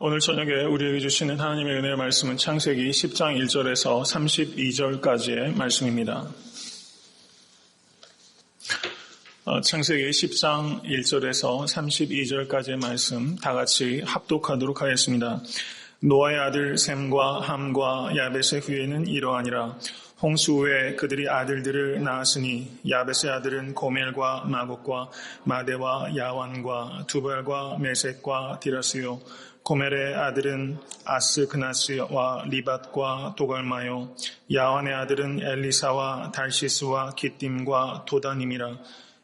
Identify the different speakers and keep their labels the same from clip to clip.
Speaker 1: 오늘 저녁에 우리에게 주시는 하나님의 은혜의 말씀은 창세기 10장 1절에서 32절까지의 말씀입니다. 창세기 10장 1절에서 32절까지의 말씀 다 같이 합독하도록 하겠습니다. 노아의 아들 셈과 함과 야벳의 후예는 이러하니라. 홍수 후에 그들이 아들들을 낳았으니 야벳의 아들은 고멜과 마곡과 마대와 야완과 두발과 메섹과 디라스요. 고멜의 아들은 아스그나스와 리밧과 도갈마요. 야완의 아들은 엘리사와 달시스와 기띔과 도다님이라.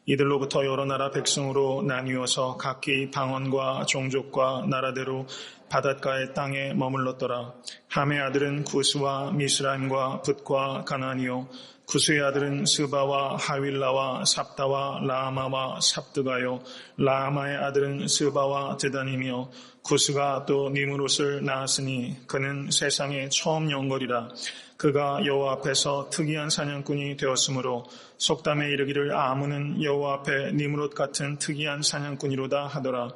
Speaker 1: 이들로부터 여러 나라 백성으로 나뉘어서 각기 방언과 종족과 나라대로 바닷가의 땅에 머물렀더라. 함의 아들은 구스와 미스라임과 붓과 가나니요. 구스의 아들은 스바와 하윌라와 삽다와 라마와 삽드가요. 라마의 아들은 스바와 데다님이요. 구스가 또 니므롯을 낳았으니 그는 세상에 처음 영걸이라. 그가 여호와 앞에서 특이한 사냥꾼이 되었으므로 속담에 이르기를 아문은 여호와 앞에 니므롯 같은 특이한 사냥꾼이로다 하더라.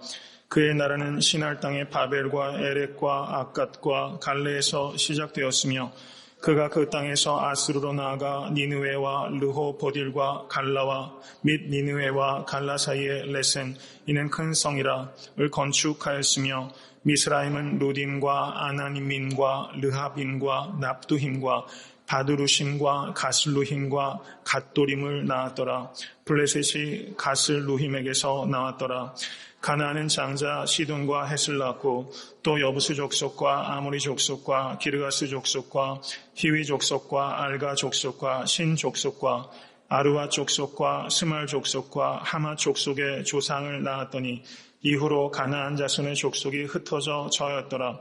Speaker 1: 그의 나라는 시날 땅의 바벨과 에렉과 아갓과 갈레에서 시작되었으며 그가 그 땅에서 아스루로 나아가 니느웨와 르호보딜과 갈라와 및 니느웨와 갈라 사이의 레센 이는 큰 성이라를 건축하였으며 미스라임은 루딘과 아나님민과 르하빈과 납두힘과 바두루심과 가슬루힘과 갓도림을 낳았더라. 블레셋이 가슬루힘에게서 나왔더라. 가나안은 장자 시돈과 헷을 낳고 또 여부스 족속과 아모리 족속과 기르가스 족속과 히위 족속과 알가 족속과 신 족속과 아르와 족속과 스말 족속과 하마 족속의 조상을 낳았더니 이후로 가나안 자손의 족속이 흩어져 저였더라.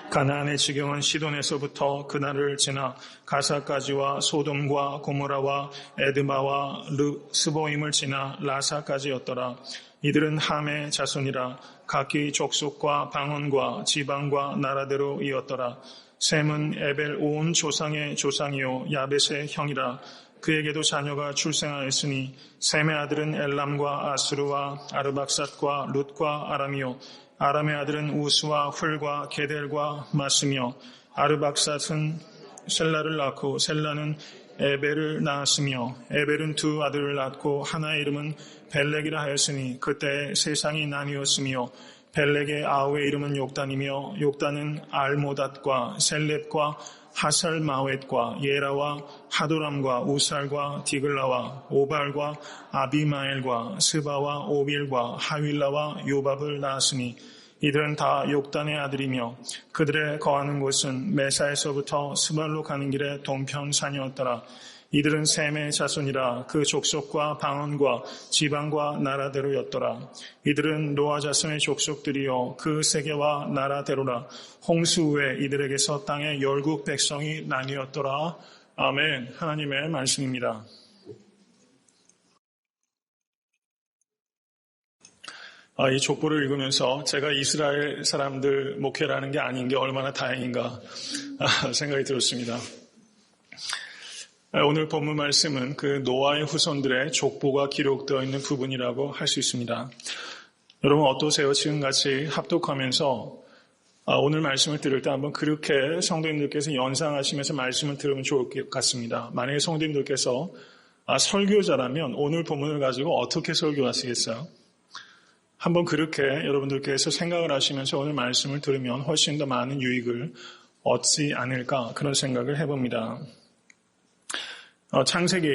Speaker 1: 가나안의 지경은 시돈에서부터 그날을 지나 가사까지와 소돔과 고모라와 에드마와 스보임을 지나 라사까지였더라. 이들은 함의 자손이라. 각기 족속과 방언과 지방과 나라대로 이었더라. 셈은 에벨 온 조상의 조상이요 야벳의 형이라. 그에게도 자녀가 출생하였으니 셈의 아들은 엘람과 아스루와 아르박삿과 룻과 아람이요. 아람의 아들은 우스와 훌과 게델과 마스며 아르박삿은 셀라를 낳고 셀라는 에벨을 낳았으며 에벨은 두 아들을 낳고 하나의 이름은 벨렉이라 하였으니 그때 세상이 나뉘었으며 벨렉의 아우의 이름은 욕단이며 욕단은 알모닷과 셀렛과 하살마웻과 예라와 하도람과 우살과 디글라와 오발과 아비마엘과 스바와 오빌과 하윌라와 요밥을 낳았으니 이들은 다 욕단의 아들이며 그들의 거하는 곳은 메사에서부터 스발로 가는 길의 동편산이었더라. 이들은 셈의 자손이라. 그 족속과 방언과 지방과 나라대로였더라. 이들은 노아 자손의 족속들이요 그 세계와 나라대로라. 홍수 후에 이들에게서 땅의 열국 백성이 나뉘었더라. 아멘. 하나님의 말씀입니다. 이 족보를 읽으면서 제가 이스라엘 사람들 목회라는 게 아닌 게 얼마나 다행인가 생각이 들었습니다. 오늘 본문 말씀은 그 노아의 후손들의 족보가 기록되어 있는 부분이라고 할 수 있습니다. 여러분 어떠세요? 지금같이 합독하면서 오늘 말씀을 들을 때 한번 그렇게 성도님들께서 연상하시면서 말씀을 들으면 좋을 것 같습니다. 만약에 성도님들께서 설교자라면 오늘 본문을 가지고 어떻게 설교하시겠어요? 한번 그렇게 여러분들께서 생각을 하시면서 오늘 말씀을 들으면 훨씬 더 많은 유익을 얻지 않을까 그런 생각을 해봅니다. 창세기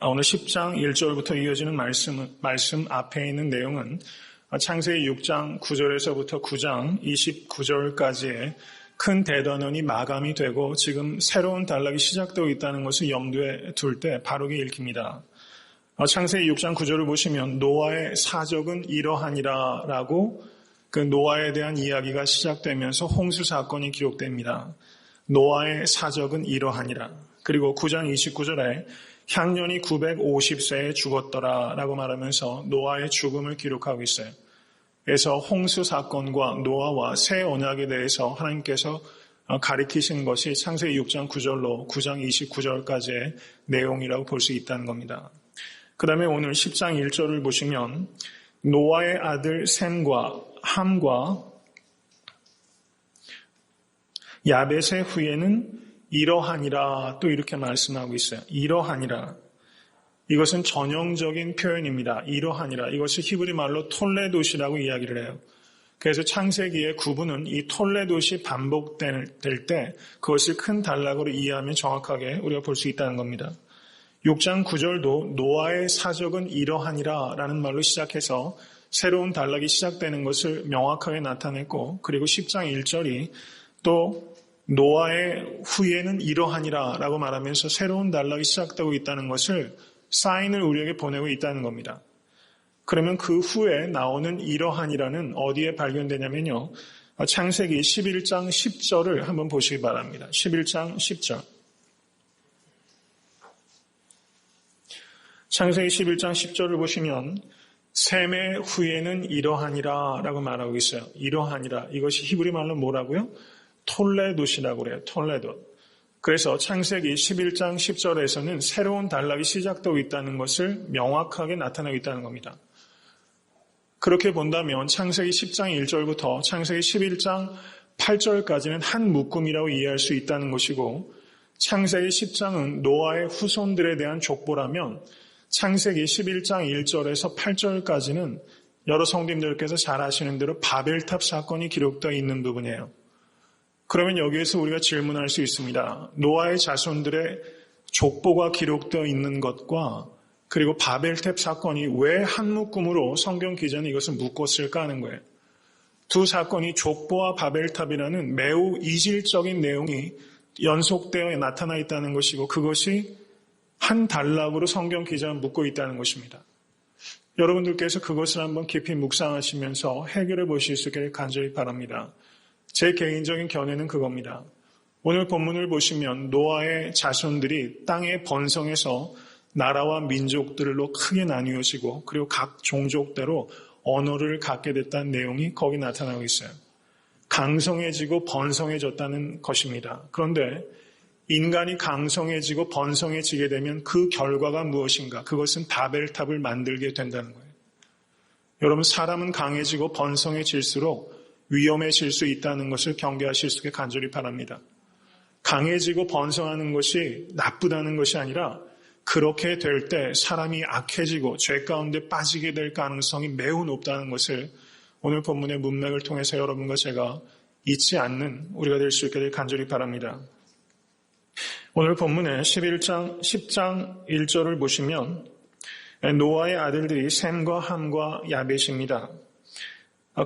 Speaker 1: 오늘 10장 1절부터 이어지는 말씀 앞에 있는 내용은 창세기 6장 9절에서부터 9장 29절까지의 큰 대단원이 마감이 되고 지금 새로운 단락이 시작되고 있다는 것을 염두에 둘 때 바르게 읽힙니다. 창세기 6장 9절을 보시면 노아의 사적은 이러하니라 라고 그 노아에 대한 이야기가 시작되면서 홍수 사건이 기록됩니다. 노아의 사적은 이러하니라. 그리고 9장 29절에 향년이 950세에 죽었더라 라고 말하면서 노아의 죽음을 기록하고 있어요. 그래서 홍수 사건과 노아와 새 언약에 대해서 하나님께서 가리키신 것이 창세기 6장 9절로 9장 29절까지의 내용이라고 볼 수 있다는 겁니다. 그 다음에 오늘 10장 1절을 보시면 노아의 아들 셈과 함과 야벳의 후예는 이러하니라 또 이렇게 말씀하고 있어요. 이러하니라. 이것은 전형적인 표현입니다. 이러하니라. 이것이 히브리 말로 톨레도시라고 이야기를 해요. 그래서 창세기의 구분은 이 톨레도시 반복될 때 그것을 큰 단락으로 이해하면 정확하게 우리가 볼 수 있다는 겁니다. 6장 9절도 노아의 사적은 이러하니라 라는 말로 시작해서 새로운 단락이 시작되는 것을 명확하게 나타냈고, 그리고 10장 1절이 또 노아의 후예는 이러하니라 라고 말하면서 새로운 단락이 시작되고 있다는 것을 사인을 우리에게 보내고 있다는 겁니다. 그러면 그 후에 나오는 이러하니라는 어디에 발견되냐면요. 창세기 11장 10절을 한번 보시기 바랍니다. 11장 10절. 창세기 11장 10절을 보시면 셈의 후예는 이러하니라 라고 말하고 있어요. 이러하니라. 이것이 히브리 말로 뭐라고요? 톨레도시라고 그래요. 톨레도. 그래서 창세기 11장 10절에서는 새로운 단락이 시작되고 있다는 것을 명확하게 나타내고 있다는 겁니다. 그렇게 본다면 창세기 10장 1절부터 창세기 11장 8절까지는 한 묶음이라고 이해할 수 있다는 것이고, 창세기 10장은 노아의 후손들에 대한 족보라면 창세기 11장 1절에서 8절까지는 여러 성도님들께서 잘 아시는 대로 바벨탑 사건이 기록되어 있는 부분이에요. 그러면 여기에서 우리가 질문할 수 있습니다. 노아의 자손들의 족보가 기록되어 있는 것과 그리고 바벨탑 사건이 왜 한 묶음으로 성경 기자는 이것을 묶었을까 하는 거예요. 두 사건이 족보와 바벨탑이라는 매우 이질적인 내용이 연속되어 나타나 있다는 것이고, 그것이 한 단락으로 성경 기자는 묶고 있다는 것입니다. 여러분들께서 그것을 한번 깊이 묵상하시면서 해결해 보실 수 있기를 간절히 바랍니다. 제 개인적인 견해는 그겁니다. 오늘 본문을 보시면 노아의 자손들이 땅의 번성에서 나라와 민족들로 크게 나뉘어지고, 그리고 각 종족대로 언어를 갖게 됐다는 내용이 거기 나타나고 있어요. 강성해지고 번성해졌다는 것입니다. 그런데 인간이 강성해지고 번성해지게 되면 그 결과가 무엇인가? 그것은 바벨탑을 만들게 된다는 거예요. 여러분, 사람은 강해지고 번성해질수록 위험해질 수 있다는 것을 경계하실 수 있게 간절히 바랍니다. 강해지고 번성하는 것이 나쁘다는 것이 아니라 그렇게 될 때 사람이 악해지고 죄 가운데 빠지게 될 가능성이 매우 높다는 것을 오늘 본문의 문맥을 통해서 여러분과 제가 잊지 않는 우리가 될 수 있게 될 간절히 바랍니다. 오늘 본문의 10장 1절을 보시면 노아의 아들들이 셈과 함과 야벳입니다.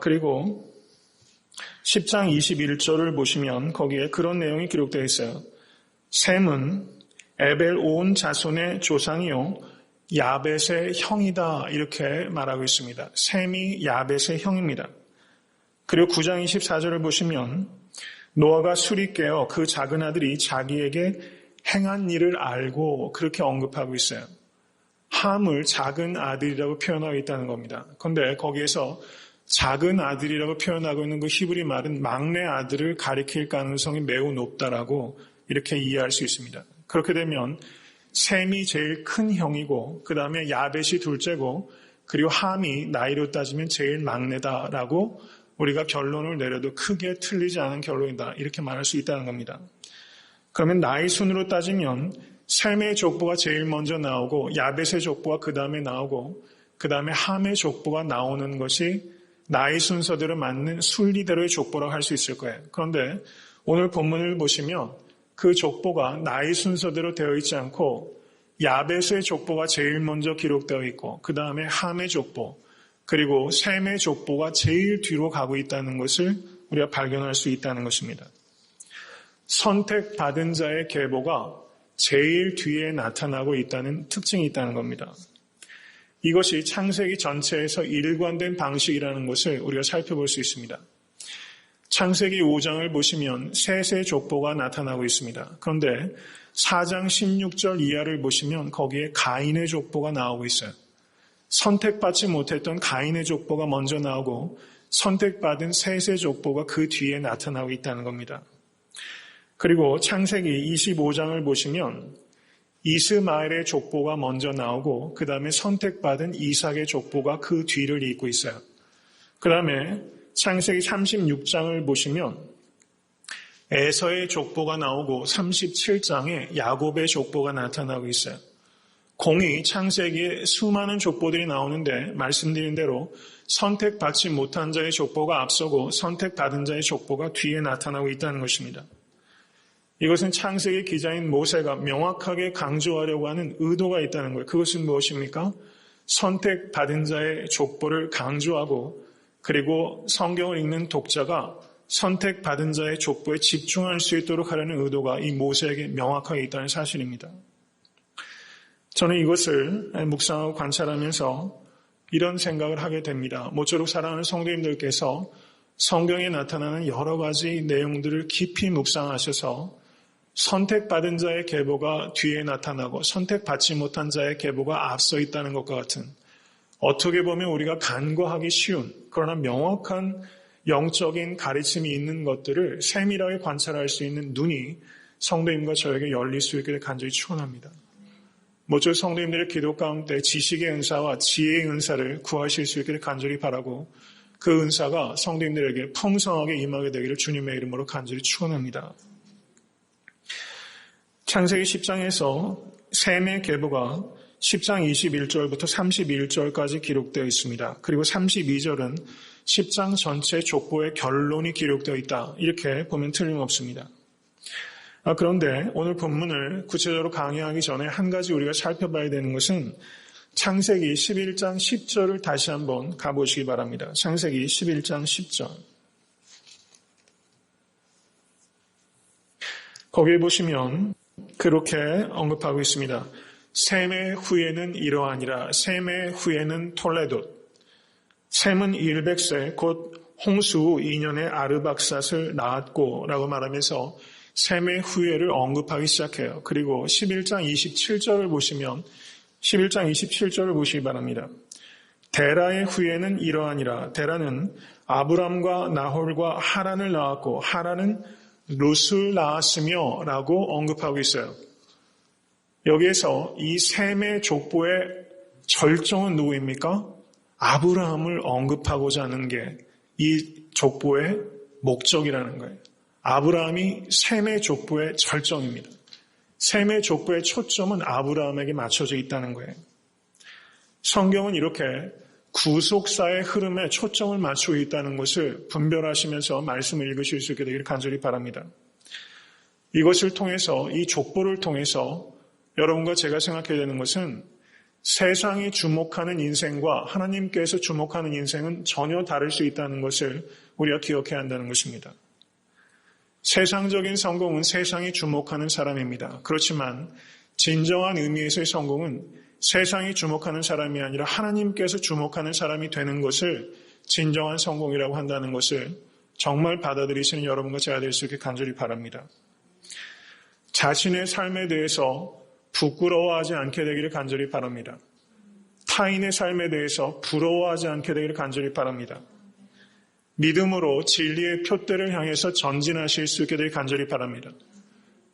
Speaker 1: 그리고 10장 21절을 보시면 거기에 그런 내용이 기록되어 있어요. 셈은 에벨 온 자손의 조상이요 야벳의 형이다 이렇게 말하고 있습니다. 셈이 야벳의 형입니다. 그리고 9장 24절을 보시면 노아가 술이 깨어 그 작은 아들이 자기에게 행한 일을 알고 그렇게 언급하고 있어요. 함을 작은 아들이라고 표현하고 있다는 겁니다. 그런데 거기에서 작은 아들이라고 표현하고 있는 그 히브리 말은 막내 아들을 가리킬 가능성이 매우 높다라고 이렇게 이해할 수 있습니다. 그렇게 되면 셈이 제일 큰 형이고 그 다음에 야벳이 둘째고 그리고 함이 나이로 따지면 제일 막내다라고 우리가 결론을 내려도 크게 틀리지 않은 결론이다 이렇게 말할 수 있다는 겁니다. 그러면 나이 순으로 따지면 셈의 족보가 제일 먼저 나오고 야벳의 족보가 그 다음에 나오고 그 다음에 함의 족보가 나오는 것이 나이 순서대로 맞는 순리대로의 족보라고 할 수 있을 거예요. 그런데 오늘 본문을 보시면 그 족보가 나이 순서대로 되어 있지 않고 야벳의 족보가 제일 먼저 기록되어 있고 그 다음에 함의 족보 그리고 셈의 족보가 제일 뒤로 가고 있다는 것을 우리가 발견할 수 있다는 것입니다. 선택받은 자의 계보가 제일 뒤에 나타나고 있다는 특징이 있다는 겁니다. 이것이 창세기 전체에서 일관된 방식이라는 것을 우리가 살펴볼 수 있습니다. 창세기 5장을 보시면 셋의 족보가 나타나고 있습니다. 그런데 4장 16절 이하를 보시면 거기에 가인의 족보가 나오고 있어요. 선택받지 못했던 가인의 족보가 먼저 나오고 선택받은 셋의 족보가 그 뒤에 나타나고 있다는 겁니다. 그리고 창세기 25장을 보시면 이스마엘의 족보가 먼저 나오고 그 다음에 선택받은 이삭의 족보가 그 뒤를 잇고 있어요. 그 다음에 창세기 36장을 보시면 에서의 족보가 나오고 37장에 야곱의 족보가 나타나고 있어요. 공이 창세기에 수많은 족보들이 나오는데 말씀드린 대로 선택받지 못한 자의 족보가 앞서고 선택받은 자의 족보가 뒤에 나타나고 있다는 것입니다. 이것은 창세기 기자인 모세가 명확하게 강조하려고 하는 의도가 있다는 거예요. 그것은 무엇입니까? 선택받은 자의 족보를 강조하고 그리고 성경을 읽는 독자가 선택받은 자의 족보에 집중할 수 있도록 하려는 의도가 이 모세에게 명확하게 있다는 사실입니다. 저는 이것을 묵상하고 관찰하면서 이런 생각을 하게 됩니다. 모쪼록 사랑하는 성도님들께서 성경에 나타나는 여러 가지 내용들을 깊이 묵상하셔서 선택받은 자의 계보가 뒤에 나타나고 선택받지 못한 자의 계보가 앞서 있다는 것과 같은 어떻게 보면 우리가 간과하기 쉬운 그러나 명확한 영적인 가르침이 있는 것들을 세밀하게 관찰할 수 있는 눈이 성도님과 저에게 열릴 수 있기를 간절히 축원합니다. 모쪼록 성도님들의 기도 가운데 지식의 은사와 지혜의 은사를 구하실 수 있기를 간절히 바라고 그 은사가 성도님들에게 풍성하게 임하게 되기를 주님의 이름으로 간절히 축원합니다. 창세기 10장에서 셈의 계보가 10장 21절부터 31절까지 기록되어 있습니다. 그리고 32절은 10장 전체 족보의 결론이 기록되어 있다. 이렇게 보면 틀림없습니다. 그런데 오늘 본문을 구체적으로 강의하기 전에 한 가지 우리가 살펴봐야 되는 것은 창세기 11장 10절을 다시 한번 가보시기 바랍니다. 창세기 11장 10절. 거기에 보시면 그렇게 언급하고 있습니다. 셈의 후예는 이러하니라. 셈의 후예는 톨레돗. 셈은 100세 곧 홍수 후 2년에 아르박삿을 낳았고 라고 말하면서 셈의 후예를 언급하기 시작해요. 그리고 11장 27절을 보시면 11장 27절을 보시기 바랍니다. 데라의 후예는 이러하니라. 데라는 아브람과 나홀과 하란을 낳았고 하란은 룻을 낳았으며 라고 언급하고 있어요. 여기에서 이 셈의 족보의 절정은 누구입니까? 아브라함을 언급하고자 하는 게 이 족보의 목적이라는 거예요. 아브라함이 셈의 족보의 절정입니다. 셈의 족보의 초점은 아브라함에게 맞춰져 있다는 거예요. 성경은 이렇게 구속사의 흐름에 초점을 맞추고 있다는 것을 분별하시면서 말씀을 읽으실 수 있게 되기를 간절히 바랍니다. 이것을 통해서 이 족보를 통해서 여러분과 제가 생각해야 되는 것은 세상이 주목하는 인생과 하나님께서 주목하는 인생은 전혀 다를 수 있다는 것을 우리가 기억해야 한다는 것입니다. 세상적인 성공은 세상이 주목하는 사람입니다. 그렇지만 진정한 의미에서의 성공은 세상이 주목하는 사람이 아니라 하나님께서 주목하는 사람이 되는 것을 진정한 성공이라고 한다는 것을 정말 받아들이시는 여러분과 제가 될 수 있게 간절히 바랍니다. 자신의 삶에 대해서 부끄러워하지 않게 되기를 간절히 바랍니다. 타인의 삶에 대해서 부러워하지 않게 되기를 간절히 바랍니다. 믿음으로 진리의 표대를 향해서 전진하실 수 있게 되기를 간절히 바랍니다.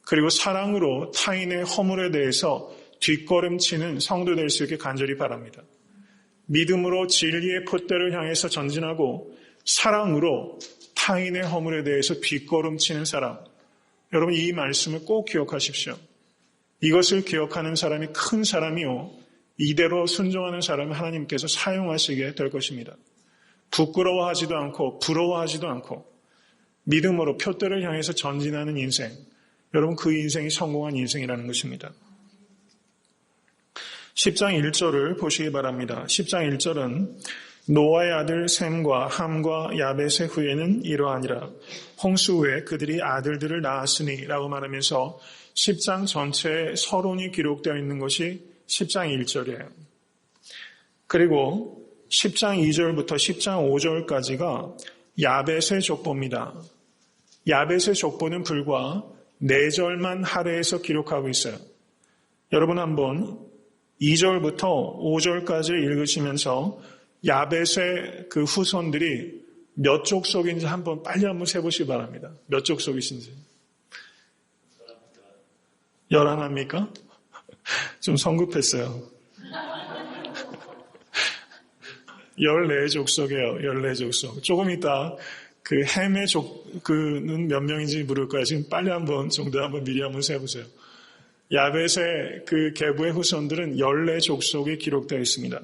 Speaker 1: 그리고 사랑으로 타인의 허물에 대해서 뒷걸음치는 성도 될 수 있게 간절히 바랍니다. 믿음으로 진리의 표대를 향해서 전진하고 사랑으로 타인의 허물에 대해서 뒷걸음치는 사람. 여러분 이 말씀을 꼭 기억하십시오. 이것을 기억하는 사람이 큰 사람이요. 이대로 순종하는 사람을 하나님께서 사용하시게 될 것입니다. 부끄러워하지도 않고 부러워하지도 않고 믿음으로 표대를 향해서 전진하는 인생. 여러분 그 인생이 성공한 인생이라는 것입니다. 10장 1절을 보시기 바랍니다. 10장 1절은 노아의 아들 셈과 함과 야벳의 후예는 이러하니라. 홍수 후에 그들이 아들들을 낳았으니 라고 말하면서 10장 전체에 서론이 기록되어 있는 것이 10장 1절이에요. 그리고 10장 2절부터 10장 5절까지가 야벳의 족보입니다. 야벳의 족보는 불과 4절만 할애해서 기록하고 있어요. 여러분 한번 2절부터 5절까지 읽으시면서 야벳의 그 후손들이 몇 족속인지 빨리 한번 세보시기 바랍니다. 몇 족속이신지. 11입니까? 좀 성급했어요. 14족속이에요. 14족속. 조금 이따 그 햄의 그는 몇 명인지 물을까요? 지금 빨리 정도 미리 한번 세보세요. 야벳의 그 계보의 후손들은 14족속이 기록되어 있습니다.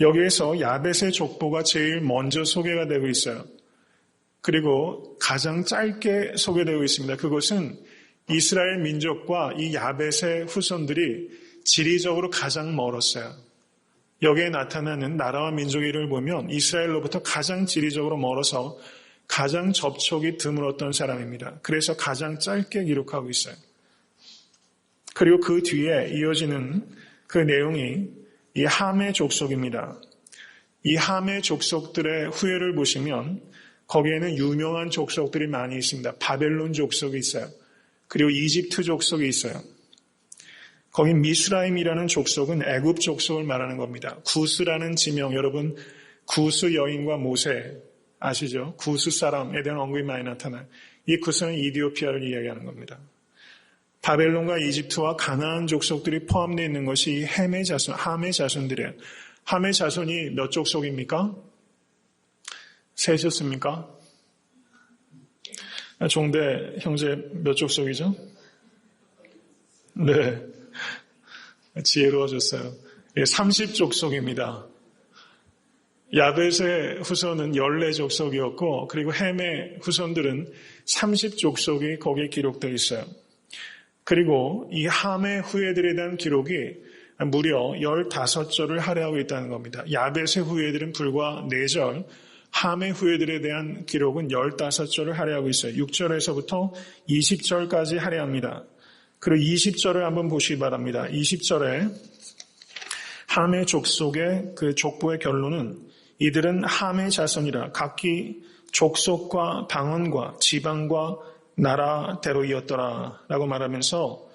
Speaker 1: 여기에서 야벳의 족보가 제일 먼저 소개가 되고 있어요. 그리고 가장 짧게 소개되고 있습니다. 그것은 이스라엘 민족과 이 야벳의 후손들이 지리적으로 가장 멀었어요. 여기에 나타나는 나라와 민족의 이름을 보면 이스라엘로부터 가장 지리적으로 멀어서 가장 접촉이 드물었던 사람입니다. 그래서 가장 짧게 기록하고 있어요. 그리고 그 뒤에 이어지는 그 내용이 이 함의 족속입니다. 이 함의 족속들의 후예를 보시면 거기에는 유명한 족속들이 많이 있습니다. 바벨론 족속이 있어요. 그리고 이집트 족속이 있어요. 거기 미스라임이라는 족속은 애굽 족속을 말하는 겁니다. 구스라는 지명, 여러분 구스 여인과 모세 아시죠? 구스 사람에 대한 언급이 많이 나타나요. 이 구스는 이디오피아를 이야기하는 겁니다. 바벨론과 이집트와 가나안 족속들이 포함되어 있는 것이 이 함의 자손들이에요. 함의 자손이 몇 족속입니까? 세셨습니까? 종대 형제 몇 족속이죠? 네. 지혜로워졌어요. 30족속입니다. 야벳의 후손은 14족속이었고 그리고 햄의 후손들은 30족속이 거기에 기록되어 있어요. 그리고 이 함의 후예들에 대한 기록이 무려 15절을 할애하고 있다는 겁니다. 야벳의 후예들은 불과 4절, 함의 후예들에 대한 기록은 15절을 할애하고 있어요. 6절에서부터 20절까지 할애합니다. 그리고 20절을 한번 보시기 바랍니다. 20절에 함의 족속의 그 족보의 결론은 이들은 함의 자손이라 각기 족속과 방언과 지방과 나라대로이었더라 라고 말하면서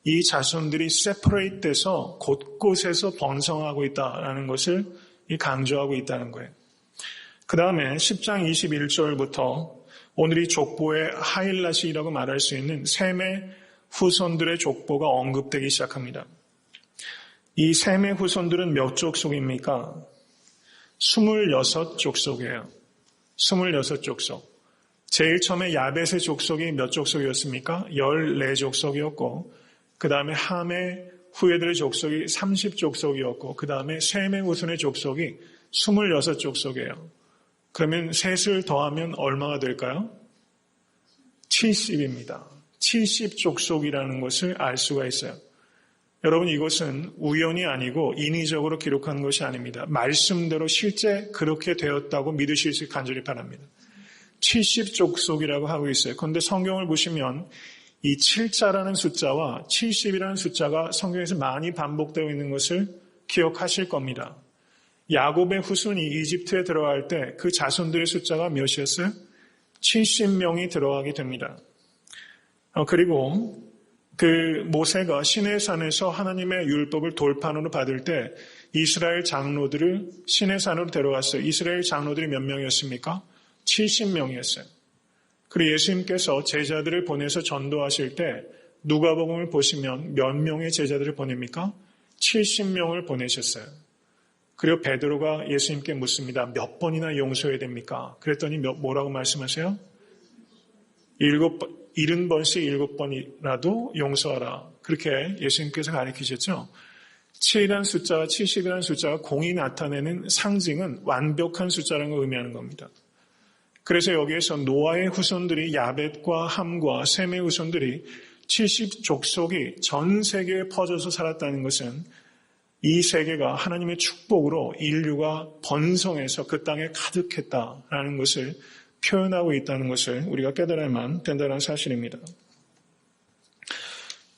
Speaker 1: 이 자손들이 세퍼레이트 돼서 곳곳에서 번성하고 있다라는 것을 강조하고 있다는 거예요. 그 다음에 10장 21절부터 오늘 이 족보의 하일라시라고 말할 수 있는 셈의 후손들의 족보가 언급되기 시작합니다. 이 셈의 후손들은 몇 족속입니까? 26족속이에요. 26족속. 제일 처음에 야벳의 족속이 몇 족속이었습니까? 14족속이었고 그 다음에 함의 후예들의 족속이 30족속이었고 그 다음에 셈의 후손의 족속이 26족속이에요. 그러면 셋을 더하면 얼마가 될까요? 70입니다. 70족속이라는 것을 알 수가 있어요. 여러분 이것은 우연이 아니고 인위적으로 기록한 것이 아닙니다. 말씀대로 실제 그렇게 되었다고 믿으실 수 간절히 바랍니다. 70족속이라고 하고 있어요. 그런데 성경을 보시면 이 7자라는 숫자와 70이라는 숫자가 성경에서 많이 반복되고 있는 것을 기억하실 겁니다. 야곱의 후손이 이집트에 들어갈 때 그 자손들의 숫자가 몇이었어요? 70명이 들어가게 됩니다. 그리고 그 모세가 시내산에서 하나님의 율법을 돌판으로 받을 때 이스라엘 장로들을 시내산으로 데려갔어요. 이스라엘 장로들이 몇 명이었습니까? 70명이었어요. 그리고 예수님께서 제자들을 보내서 전도하실 때 누가복음을 보시면 몇 명의 제자들을 보냅니까? 70명을 보내셨어요. 그리고 베드로가 예수님께 묻습니다. 몇 번이나 용서해야 됩니까? 그랬더니 뭐라고 말씀하세요? 70번씩 7번이라도 용서하라. 그렇게 예수님께서 가르치셨죠. 7이라는 숫자와 70이라는 숫자가 공이 나타내는 상징은 완벽한 숫자라는 걸 의미하는 겁니다. 그래서 여기에서 노아의 후손들이 야벳과 함과 셈의 후손들이 70족속이 전 세계에 퍼져서 살았다는 것은 이 세계가 하나님의 축복으로 인류가 번성해서 그 땅에 가득했다라는 것을 표현하고 있다는 것을 우리가 깨달아야만 된다는 사실입니다.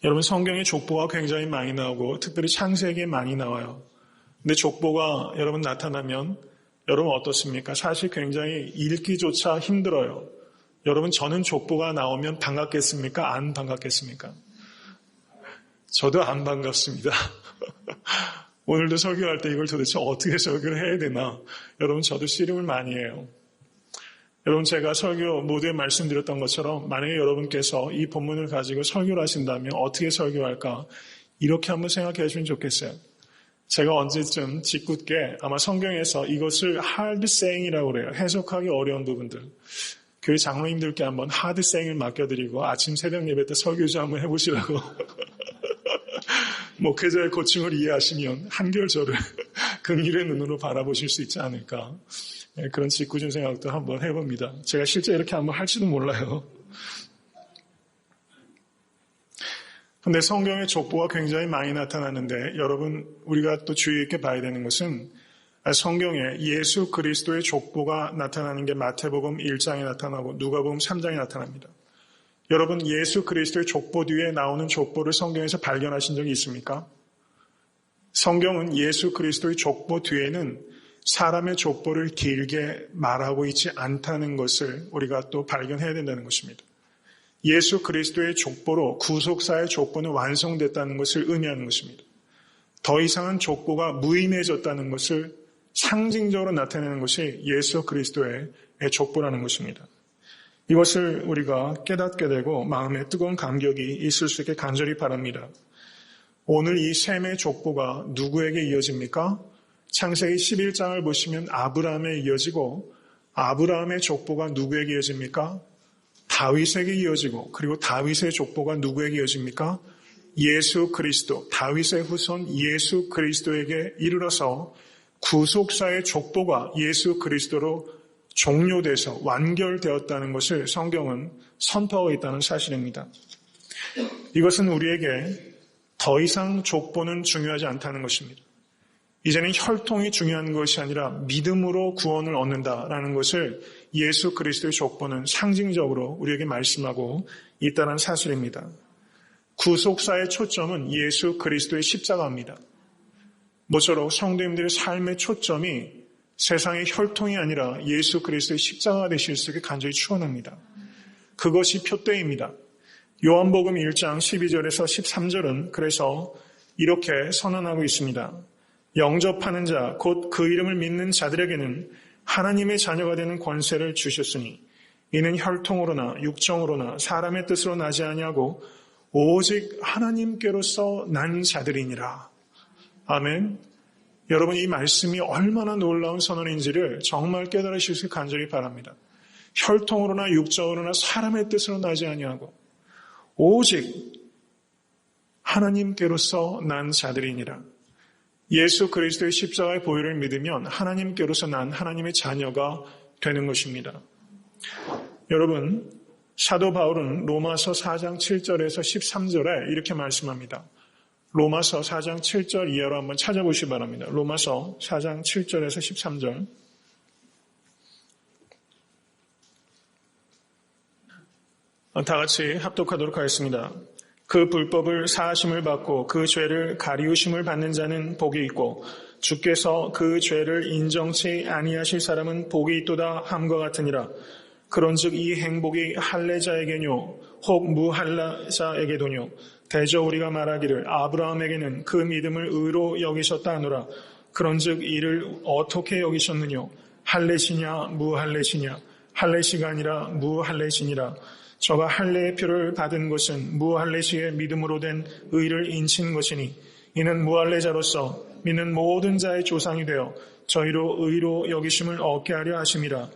Speaker 1: 여러분 성경에 족보가 굉장히 많이 나오고 특별히 창세기에 많이 나와요. 근데 족보가 여러분 나타나면 여러분 어떻습니까? 사실 굉장히 읽기조차 힘들어요. 여러분 저는 족보가 나오면 반갑겠습니까? 안 반갑겠습니까? 저도 안 반갑습니다. 오늘도 설교할 때 이걸 도대체 어떻게 설교를 해야 되나? 여러분 저도 씨름을 많이 해요. 여러분 제가 설교 모두에 말씀드렸던 것처럼 만약에 여러분께서 이 본문을 가지고 설교를 하신다면 어떻게 설교할까? 이렇게 한번 생각해 주시면 좋겠어요. 제가 언제쯤 짓궂게 아마 성경에서 이것을 hard saying이라고 그래요. 해석하기 어려운 부분들. 교회 장로님들께 한번 hard saying을 맡겨드리고 아침 새벽 예배 때 설교 좀 한번 해보시라고 목회자의 고충을 이해하시면 한결 저를 긍휼의 눈으로 바라보실 수 있지 않을까. 그런 짓궂은 생각도 한번 해봅니다. 제가 실제 이렇게 한번 할지도 몰라요. 근데 성경의 족보가 굉장히 많이 나타나는데 여러분 우리가 또 주의 있게 봐야 되는 것은 성경에 예수 그리스도의 족보가 나타나는 게 마태복음 1장에 나타나고 누가복음 3장에 나타납니다. 여러분 예수 그리스도의 족보 뒤에 나오는 족보를 성경에서 발견하신 적이 있습니까? 성경은 예수 그리스도의 족보 뒤에는 사람의 족보를 길게 말하고 있지 않다는 것을 우리가 또 발견해야 된다는 것입니다. 예수 그리스도의 족보로 구속사의 족보는 완성됐다는 것을 의미하는 것입니다. 더 이상은 족보가 무의미해졌다는 것을 상징적으로 나타내는 것이 예수 그리스도의 족보라는 것입니다. 이것을 우리가 깨닫게 되고 마음에 뜨거운 감격이 있을 수 있게 간절히 바랍니다. 오늘 이 셈의 족보가 누구에게 이어집니까? 창세기 11장을 보시면 아브라함에 이어지고 아브라함의 족보가 누구에게 이어집니까? 다윗에게 이어지고 그리고 다윗의 족보가 누구에게 이어집니까? 예수 그리스도, 다윗의 후손 예수 그리스도에게 이르러서 구속사의 족보가 예수 그리스도로 종료돼서 완결되었다는 것을 성경은 선포하고 있다는 사실입니다. 이것은 우리에게 더 이상 족보는 중요하지 않다는 것입니다. 이제는 혈통이 중요한 것이 아니라 믿음으로 구원을 얻는다라는 것을 예수 그리스도의 족보는 상징적으로 우리에게 말씀하고 있다는 사실입니다. 구속사의 초점은 예수 그리스도의 십자가입니다. 모쪼록 성도님들의 삶의 초점이 세상의 혈통이 아니라 예수 그리스도의 십자가가 되실 수 있게 간절히 축원합니다. 그것이 표대입니다. 요한복음 1장 12절에서 13절은 그래서 이렇게 선언하고 있습니다. 영접하는 자, 곧 그 이름을 믿는 자들에게는 하나님의 자녀가 되는 권세를 주셨으니 이는 혈통으로나 육정으로나 사람의 뜻으로 나지 아니하고 오직 하나님께로서 난 자들이니라. 아멘. 여러분 이 말씀이 얼마나 놀라운 선언인지를 정말 깨달으실 수 있게 간절히 바랍니다. 혈통으로나 육정으로나 사람의 뜻으로 나지 아니하고 오직 하나님께로서 난 자들이니라. 예수 그리스도의 십자가의 보혈을 믿으면 하나님께로서 난 하나님의 자녀가 되는 것입니다. 여러분, 사도 바울은 로마서 4장 7절에서 13절에 이렇게 말씀합니다. 로마서 4장 7절 이하로 한번 찾아보시기 바랍니다. 로마서 4장 7절에서 13절. 다 같이 합독하도록 하겠습니다. 그 불법을 사하심을 받고 그 죄를 가리우심을 받는 자는 복이 있고 주께서 그 죄를 인정치 아니하실 사람은 복이 있도다 함과 같으니라. 그런즉 이 행복이 할례자에게뇨 혹 무할례자에게도뇨 대저 우리가 말하기를 아브라함에게는 그 믿음을 의로 여기셨다 하노라. 그런즉 이를 어떻게 여기셨느뇨? 할례시냐 무할례시냐? 할례시가 아니라 무할례시니라. 저가 할례의 표를 받은 것은 무할례시의 믿음으로 된 의를 인친 것이니 이는 무할례자로서 믿는 모든 자의 조상이 되어 저희로 의로 여기심을 얻게 하려 하심이라.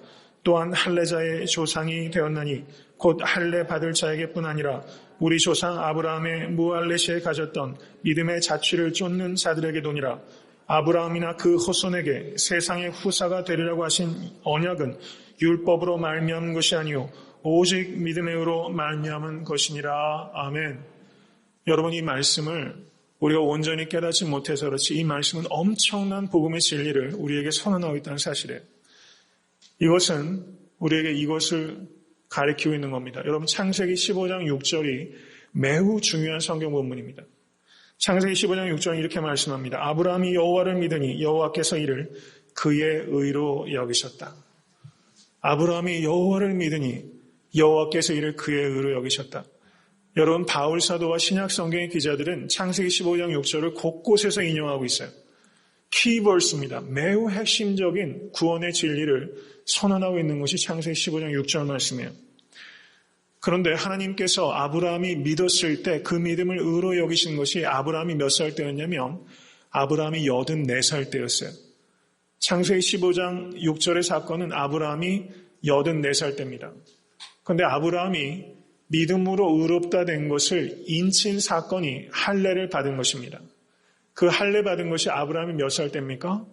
Speaker 1: 또한 할례자의 조상이 되었나니 곧 할례 받을 자에게뿐 아니라 우리 조상 아브라함의 무할례시에 가졌던 믿음의 자취를 쫓는 자들에게도니라. 아브라함이나 그 후손에게 세상의 후사가 되리라고 하신 언약은 율법으로 말미암은 것이 아니요 오직 믿음의 의로 말미암은 것이니라. 아멘. 여러분 이 말씀을 우리가 온전히 깨닫지 못해서 그렇지 이 말씀은 엄청난 복음의 진리를 우리에게 선언하고 있다는 사실이에요. 이것은 우리에게 이것을 가리키고 있는 겁니다. 여러분 창세기 15장 6절이 매우 중요한 성경 본문입니다. 창세기 15장 6절은 이렇게 말씀합니다. 아브라함이 여호와를 믿으니 여호와께서 이를 그의 의로 여기셨다. 아브라함이 여호와를 믿으니 여호와께서 이를 그의 의로 여기셨다. 여러분 바울 사도와 신약 성경의 기자들은 창세기 15장 6절을 곳곳에서 인용하고 있어요. 키버스입니다. 매우 핵심적인 구원의 진리를 선언하고 있는 것이 창세기 15장 6절 말씀이에요. 그런데 하나님께서 아브라함이 믿었을 때 그 믿음을 의로 여기신 것이 아브라함이 몇 살 때였냐면 아브라함이 84살 때였어요. 창세기 15장 6절의 사건은 아브라함이 84살 때입니다. 그런데 아브라함이 믿음으로 의롭다 된 것을 인친 사건이 할례를 받은 것입니다. 그 할례 받은 것이 아브라함이 몇 살 때입니까?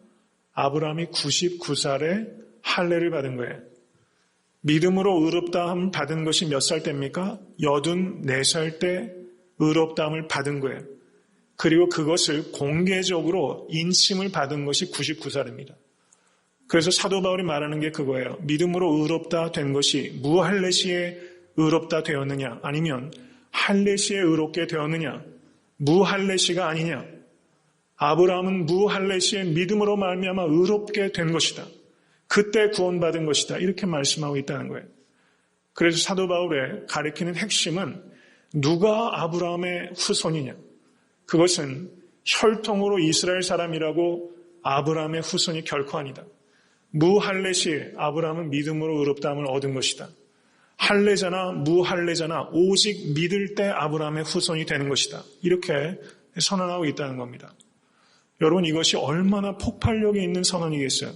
Speaker 1: 아브라함이 99살에 할례를 받은 거예요. 믿음으로 의롭다함을 받은 것이 몇 살 때입니까? 84살 때 의롭다함을 받은 거예요. 그리고 그것을 공개적으로 인침을 받은 것이 99살입니다. 그래서 사도 바울이 말하는 게 그거예요. 믿음으로 의롭다 된 것이 무할례 시에 의롭다 되었느냐, 아니면 할례 시에 의롭게 되었느냐, 무할례 시가 아니냐. 아브라함은 무할례 시에 믿음으로 말미암아 의롭게 된 것이다. 그때 구원받은 것이다. 이렇게 말씀하고 있다는 거예요. 그래서 사도 바울의 가리키는 핵심은 누가 아브라함의 후손이냐. 그것은 혈통으로 이스라엘 사람이라고 아브라함의 후손이 결코 아니다. 무할례 시에 아브라함은 믿음으로 의롭다함을 얻은 것이다. 할례자나 무할례자나 오직 믿을 때 아브라함의 후손이 되는 것이다. 이렇게 선언하고 있다는 겁니다. 여러분, 이것이 얼마나 폭발력이 있는 선언이겠어요.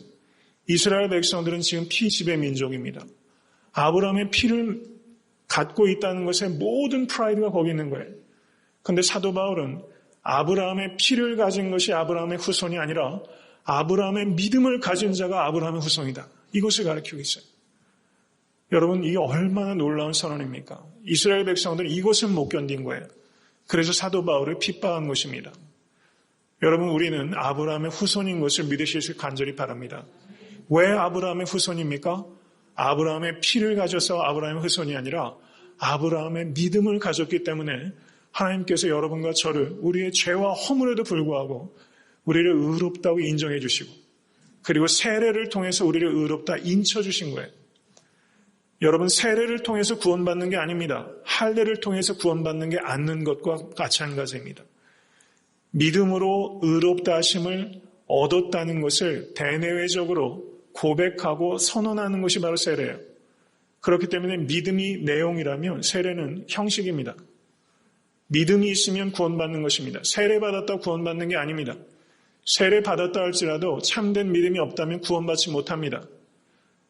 Speaker 1: 이스라엘 백성들은 지금 피지배 민족입니다. 아브라함의 피를 갖고 있다는 것에 모든 프라이드가 거기 있는 거예요. 그런데 사도 바울은 아브라함의 피를 가진 것이 아브라함의 후손이 아니라 아브라함의 믿음을 가진 자가 아브라함의 후손이다. 이것을 가르치고 있어요. 여러분, 이게 얼마나 놀라운 선언입니까? 이스라엘 백성들은 이것을 못 견딘 거예요. 그래서 사도 바울을 핍박한 것입니다. 여러분, 우리는 아브라함의 후손인 것을 믿으실 수 간절히 바랍니다. 왜 아브라함의 후손입니까? 아브라함의 피를 가져서 아브라함의 후손이 아니라 아브라함의 믿음을 가졌기 때문에 하나님께서 여러분과 저를 우리의 죄와 허물에도 불구하고 우리를 의롭다고 인정해 주시고, 그리고 세례를 통해서 우리를 의롭다 인쳐 주신 거예요. 여러분, 세례를 통해서 구원받는 게 아닙니다. 할례를 통해서 구원받는 게 않는 것과 마찬가지입니다. 믿음으로 의롭다 하심을 얻었다는 것을 대내외적으로 고백하고 선언하는 것이 바로 세례예요. 그렇기 때문에 믿음이 내용이라면 세례는 형식입니다. 믿음이 있으면 구원받는 것입니다. 세례받았다 구원받는 게 아닙니다. 세례받았다 할지라도 참된 믿음이 없다면 구원받지 못합니다.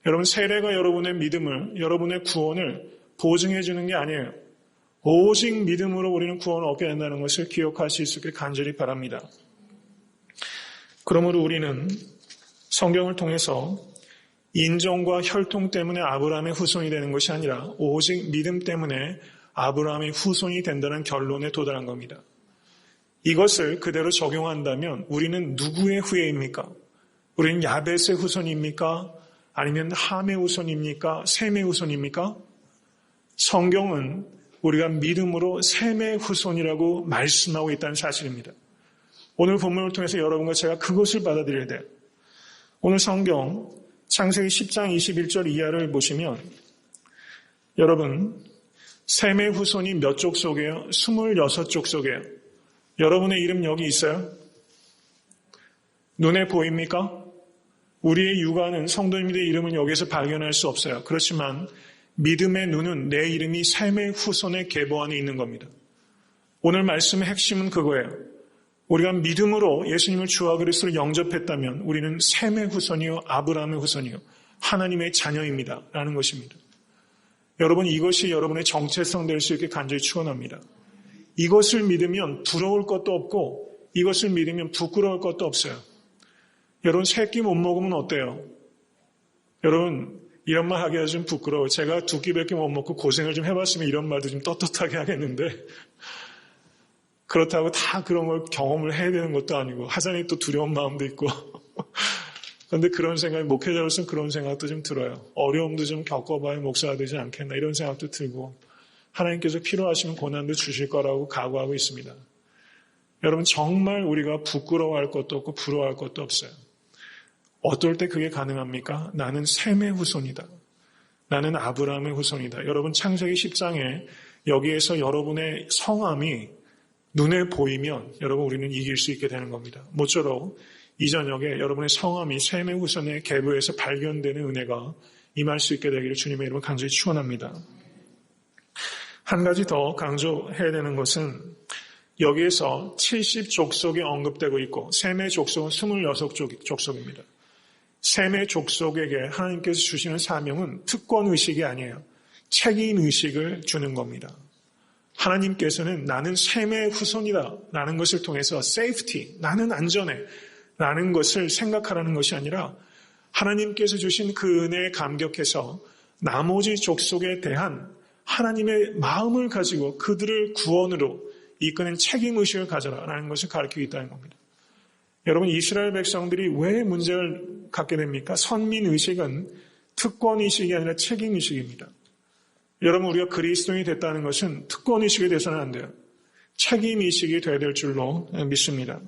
Speaker 1: 여러분, 세례가 여러분의 믿음을, 여러분의 구원을 보증해 주는 게 아니에요. 오직 믿음으로 우리는 구원을 얻게 된다는 것을 기억하실 수 있게 간절히 바랍니다. 그러므로 우리는 성경을 통해서 인종과 혈통 때문에 아브라함의 후손이 되는 것이 아니라 오직 믿음 때문에 아브라함의 후손이 된다는 결론에 도달한 겁니다. 이것을 그대로 적용한다면 우리는 누구의 후예입니까? 우리는 야벳의 후손입니까? 아니면 함의 후손입니까? 셈의 후손입니까? 성경은 우리가 믿음으로 셈의 후손이라고 말씀하고 있다는 사실입니다. 오늘 본문을 통해서 여러분과 제가 그것을 받아들여야 돼요. 오늘 성경 창세기 10장 21절 이하를 보시면 여러분, 셈의 후손이 몇 족 속이에요? 26족 속이에요. 여러분의 이름 여기 있어요? 눈에 보입니까? 우리의 육안은 성도님들의 이름을 여기서 발견할 수 없어요. 그렇지만 믿음의 눈은 내 이름이 셈의 후손의 계보 안에 있는 겁니다. 오늘 말씀의 핵심은 그거예요. 우리가 믿음으로 예수님을 주와 그리스도로 영접했다면 우리는 셈의 후손이요 아브라함의 후손이요 하나님의 자녀입니다 라는 것입니다. 여러분, 이것이 여러분의 정체성 될 수 있게 간절히 축원합니다. 이것을 믿으면 부러울 것도 없고 이것을 믿으면 부끄러울 것도 없어요. 여러분, 새끼 못 먹으면 어때요? 여러분, 이런 말 하기가 좀 부끄러워요. 제가 두 끼밖에 못 먹고 고생을 좀 해봤으면 이런 말도 좀 떳떳하게 하겠는데 그렇다고 다 그런 걸 경험을 해야 되는 것도 아니고 하자니 또 두려운 마음도 있고 그런데 그런 생각이, 목회자로서는 그런 생각도 좀 들어요. 어려움도 좀 겪어봐야 목사가 되지 않겠나 이런 생각도 들고 하나님께서 필요하시면 고난도 주실 거라고 각오하고 있습니다. 여러분, 정말 우리가 부끄러워할 것도 없고 부러워할 것도 없어요. 어떨 때 그게 가능합니까? 나는 셈의 후손이다. 나는 아브라함의 후손이다. 여러분, 창세기 10장에 여기에서 여러분의 성함이 눈에 보이면 여러분 우리는 이길 수 있게 되는 겁니다. 모쪼록 이 저녁에 여러분의 성함이 셈의 후손의 계보에서 발견되는 은혜가 임할 수 있게 되기를 주님의 이름으로 간절히 축원합니다. 한 가지 더 강조해야 되는 것은 여기에서 70족속이 언급되고 있고 셈의 족속은 26족속입니다. 셈의 족속에게 하나님께서 주시는 사명은 특권의식이 아니에요. 책임의식을 주는 겁니다. 하나님께서는 나는 셈의 후손이다 라는 것을 통해서 safety, 나는 안전해 라는 것을 생각하라는 것이 아니라 하나님께서 주신 그 은혜에 감격해서 나머지 족속에 대한 하나님의 마음을 가지고 그들을 구원으로 이끄는 책임의식을 가져라라는 것을 가르치고 있다는 겁니다. 여러분, 이스라엘 백성들이 왜 문제를 갖게 됩니까? 선민의식은 특권의식이 아니라 책임의식입니다. 여러분, 우리가 그리스도인이 됐다는 것은 특권의식이 돼서는 안 돼요. 책임의식이 되어야 될 줄로 믿습니다.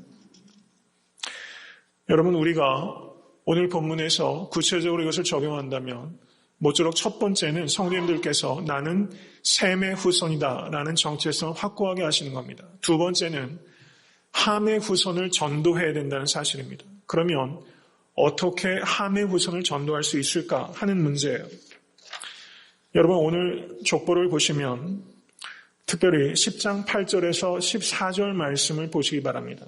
Speaker 1: 여러분, 우리가 오늘 본문에서 구체적으로 이것을 적용한다면 모쪼록 첫 번째는 성도님들께서 나는 셈의 후손이다 라는 정체성을 확고하게 하시는 겁니다. 두 번째는 함의 후손을 전도해야 된다는 사실입니다. 그러면 어떻게 함의 후손을 전도할 수 있을까 하는 문제예요. 여러분, 오늘 족보를 보시면 특별히 10장 8절에서 14절 말씀을 보시기 바랍니다.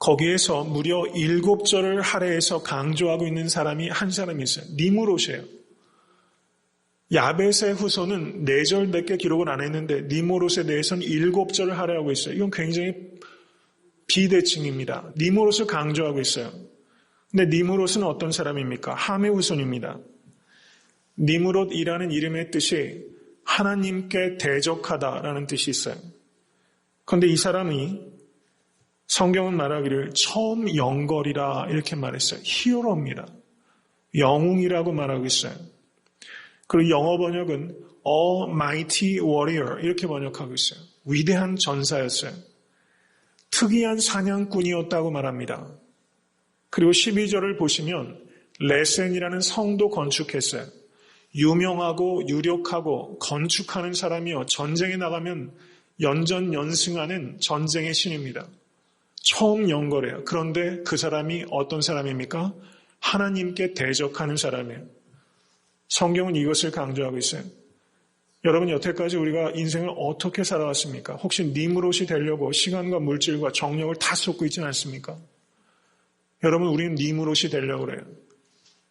Speaker 1: 거기에서 무려 7절을 할애해서 강조하고 있는 사람이 한 사람이 있어요. 니므롯이에요. 야벳의 후손은 4절밖에 기록을 안 했는데 니므롯에 대해서는 7절을 할애하고 있어요. 이건 굉장히 비대칭입니다. 니므롯을 강조하고 있어요. 근데 니므롯은 어떤 사람입니까? 함의 후손입니다. 니므롯이라는 이름의 뜻이 하나님께 대적하다라는 뜻이 있어요. 그런데 이 사람이 성경은 말하기를 처음 영걸이라 이렇게 말했어요. 히어로입니다. 영웅이라고 말하고 있어요. 그리고 영어 번역은 A Mighty Warrior 이렇게 번역하고 있어요. 위대한 전사였어요. 특이한 사냥꾼이었다고 말합니다. 그리고 12절을 보시면 레센이라는 성도 건축했어요. 유명하고 유력하고 건축하는 사람이요. 전쟁에 나가면 연전연승하는 전쟁의 신입니다. 처음 연거래요. 그런데 그 사람이 어떤 사람입니까? 하나님께 대적하는 사람이에요. 성경은 이것을 강조하고 있어요. 여러분, 여태까지 우리가 인생을 어떻게 살아왔습니까? 혹시 니므롯이 되려고 시간과 물질과 정력을 다 쏟고 있지는 않습니까? 여러분, 우리는 니므롯이 되려고 그래요.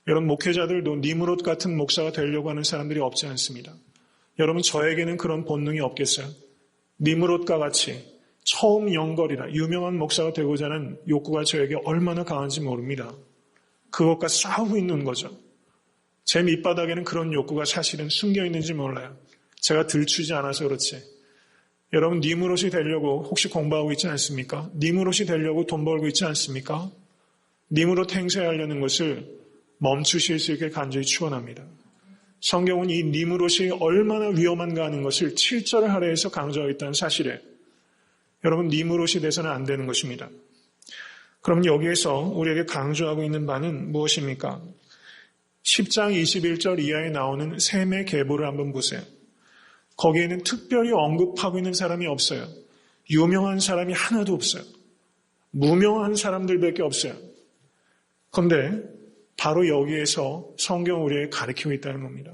Speaker 1: 여러분, 목회자들도 니므롯 같은 목사가 되려고 하는 사람들이 없지 않습니다. 여러분, 저에게는 그런 본능이 없겠어요? 니므롯과 같이 처음 영걸이라 유명한 목사가 되고자 하는 욕구가 저에게 얼마나 강한지 모릅니다. 그것과 싸우고 있는 거죠. 제 밑바닥에는 그런 욕구가 사실은 숨겨 있는지 몰라요. 제가 들추지 않아서 그렇지. 여러분, 니므롯이 되려고 혹시 공부하고 있지 않습니까? 니므롯이 되려고 돈 벌고 있지 않습니까? 니므롯 행세하려는 것을 멈추실 수 있게 간절히 축원합니다. 성경은 이 니므롯이 얼마나 위험한가 하는 것을 7절을 할애해서 강조하고 있다는 사실에 여러분, 니므롯이 돼서는 안 되는 것입니다. 그럼 여기에서 우리에게 강조하고 있는 바는 무엇입니까? 10장 21절 이하에 나오는 셈의 계보를 한번 보세요. 거기에는 특별히 언급하고 있는 사람이 없어요. 유명한 사람이 하나도 없어요. 무명한 사람들밖에 없어요. 그런데 바로 여기에서 성경은 우리에게 가르치고 있다는 겁니다.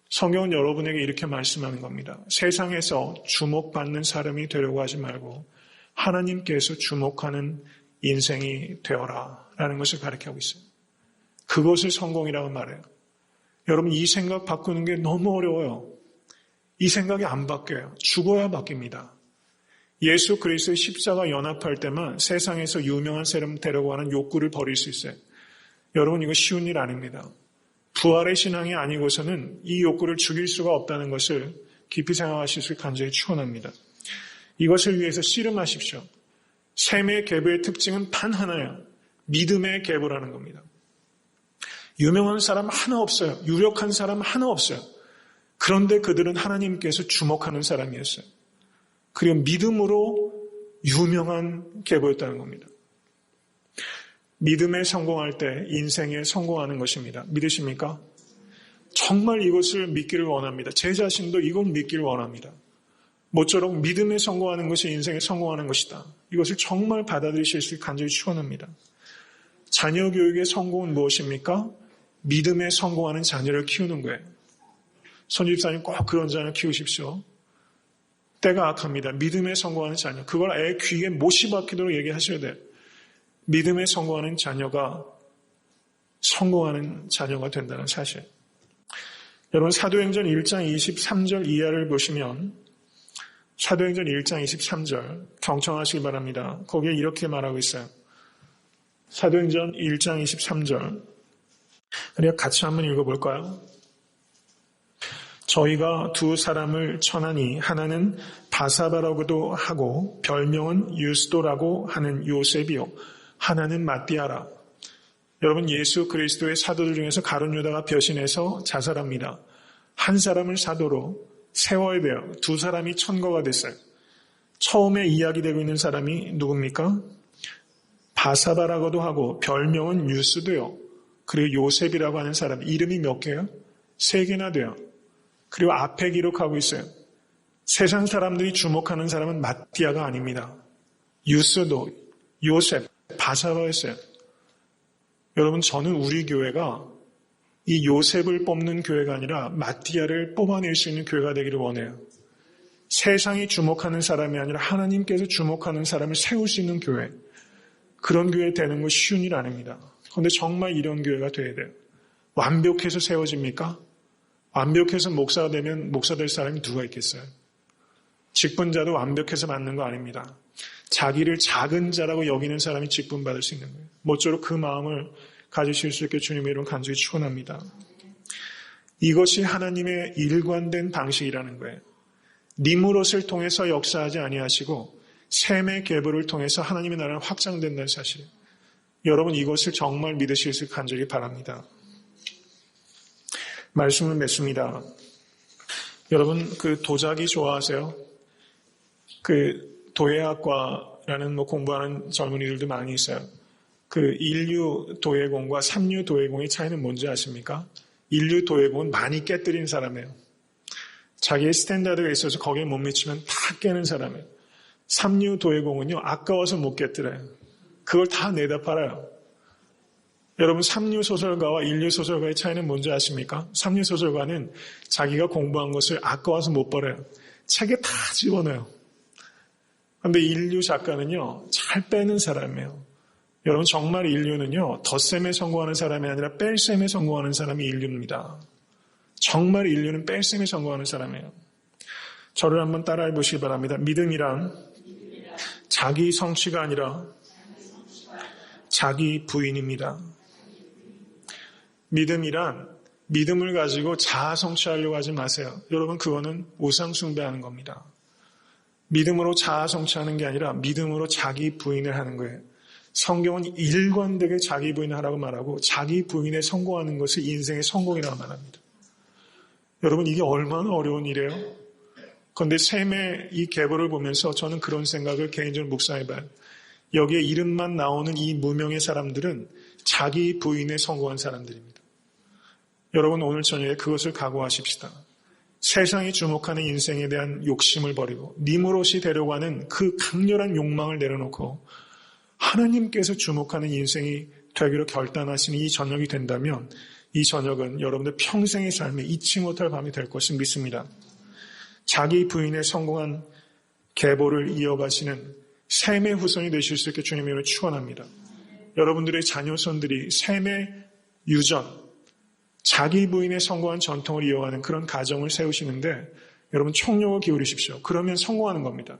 Speaker 1: 성경은 여러분에게 이렇게 말씀하는 겁니다. 세상에서 주목받는 사람이 되려고 하지 말고 하나님께서 주목하는 인생이 되어라 라는 것을 가르치고 있어요. 그것을 성공이라고 말해요. 여러분, 이 생각 바꾸는 게 너무 어려워요. 이 생각이 안 바뀌어요. 죽어야 바뀝니다. 예수 그리스도의 십자가 연합할 때만 세상에서 유명한 사람 되려고 하는 욕구를 버릴 수 있어요. 여러분, 이거 쉬운 일 아닙니다. 부활의 신앙이 아니고서는 이 욕구를 죽일 수가 없다는 것을 깊이 생각하실 수 있게 간절히 축원합니다. 이것을 위해서 씨름하십시오. 셈의 계보의 특징은 단 하나예요. 믿음의 계보라는 겁니다. 유명한 사람 하나 없어요. 유력한 사람 하나 없어요. 그런데 그들은 하나님께서 주목하는 사람이었어요. 그리고 믿음으로 유명한 계보였다는 겁니다. 믿음에 성공할 때 인생에 성공하는 것입니다. 믿으십니까? 정말 이것을 믿기를 원합니다. 제 자신도 이걸 믿기를 원합니다. 모쪼록 믿음에 성공하는 것이 인생에 성공하는 것이다. 이것을 정말 받아들이실 수 있게 간절히 축원합니다. 자녀 교육의 성공은 무엇입니까? 믿음에 성공하는 자녀를 키우는 거예요. 손집사님 꼭 그런 자녀 키우십시오. 때가 악합니다. 믿음에 성공하는 자녀. 그걸 애 귀에 못이 박히도록 얘기하셔야 돼요. 믿음에 성공하는 자녀가 성공하는 자녀가 된다는 사실. 여러분 사도행전 1장 23절 이하를 보시면 사도행전 1장 23절 경청하시기 바랍니다. 거기에 이렇게 말하고 있어요. 사도행전 1장 23절 우리가 같이 한번 읽어볼까요? 저희가 두 사람을 천하니 하나는 바사바라고도 하고 별명은 유스도라고 하는 요셉이요 하나는 마띠아라. 여러분 예수 그리스도의 사도들 중에서 가룟 유다가 배신해서 자살합니다. 한 사람을 사도로 세워야 돼요. 두 사람이 천거가 됐어요. 처음에 이야기되고 있는 사람이 누굽니까? 바사바라고도 하고 별명은 유스도요. 그리고 요셉이라고 하는 사람 이름이 몇 개요? 3개나 돼요. 그리고 앞에 기록하고 있어요. 세상 사람들이 주목하는 사람은 마띠아가 아닙니다. 유스도, 요셉, 바사바였어요. 여러분 저는 우리 교회가 이 요셉을 뽑는 교회가 아니라 마띠아를 뽑아낼 수 있는 교회가 되기를 원해요. 세상이 주목하는 사람이 아니라 하나님께서 주목하는 사람을 세울 수 있는 교회. 그런 교회 되는 거 쉬운 일 아닙니다. 그런데 정말 이런 교회가 돼야 돼요. 완벽해서 세워집니까? 완벽해서 목사가 되면 목사 될 사람이 누가 있겠어요? 직분자도 완벽해서 받는 거 아닙니다. 자기를 작은 자라고 여기는 사람이 직분 받을 수 있는 거예요. 모쪼록 그 마음을 가지실 수 있게 주님의 이름 간절히 축원합니다. 이것이 하나님의 일관된 방식이라는 거예요. 니무롯을 통해서 역사하지 아니하시고 셈의 계보를 통해서 하나님의 나라는 확장된다는 사실. 여러분 이것을 정말 믿으실 수 있게 간절히 바랍니다. 말씀을 맺습니다. 여러분 그 도자기 좋아하세요? 그 도예학과라는 공부하는 젊은이들도 많이 있어요. 그 인류 도예공과 삼류 도예공의 차이는 뭔지 아십니까? 인류 도예공은 많이 깨뜨린 사람이에요. 자기의 스탠다드가 있어서 거기에 못 미치면 다 깨는 사람이에요. 삼류 도예공은요 아까워서 못 깨뜨려요. 그걸 다 내다 팔아요. 여러분 삼류 소설가와 인류 소설가의 차이는 뭔지 아십니까? 삼류 소설가는 자기가 공부한 것을 아까워서 못 버려요. 책에 다 집어넣어요. 그런데 인류 작가는요 잘 빼는 사람이에요. 여러분 정말 인류는요 덧셈에 성공하는 사람이 아니라 뺄셈에 성공하는 사람이 인류입니다. 정말 인류는 뺄셈에 성공하는 사람이에요. 저를 한번 따라해 보시기 바랍니다. 믿음이란 자기 성취가 아니라 자기 부인입니다. 믿음이란 믿음을 가지고 자아 성취하려고 하지 마세요. 여러분 그거는 우상 숭배하는 겁니다. 믿음으로 자아 성취하는 게 아니라 믿음으로 자기 부인을 하는 거예요. 성경은 일관되게 자기 부인을 하라고 말하고 자기 부인에 성공하는 것을 인생의 성공이라고 말합니다. 여러분 이게 얼마나 어려운 일이에요? 그런데 셈의 이 계보를 보면서 저는 그런 생각을 개인적으로 묵상해봐요. 여기에 이름만 나오는 이 무명의 사람들은 자기 부인에 성공한 사람들입니다. 여러분 오늘 저녁에 그것을 각오하십시다. 세상이 주목하는 인생에 대한 욕심을 버리고 니무롯이 되려고 하는 그 강렬한 욕망을 내려놓고 하나님께서 주목하는 인생이 되기로 결단하시는 이 저녁이 된다면 이 저녁은 여러분들 평생의 삶에 잊지 못할 밤이 될 것을 믿습니다. 자기 부인에 성공한 계보를 이어가시는 셈의 후손이 되실 수 있게 주님의 이름으로 축원합니다. 여러분들의 자녀손들이 셈의 유전, 자기 부인에 성공한 전통을 이어가는 그런 가정을 세우시는데 여러분 총력을 기울이십시오. 그러면 성공하는 겁니다.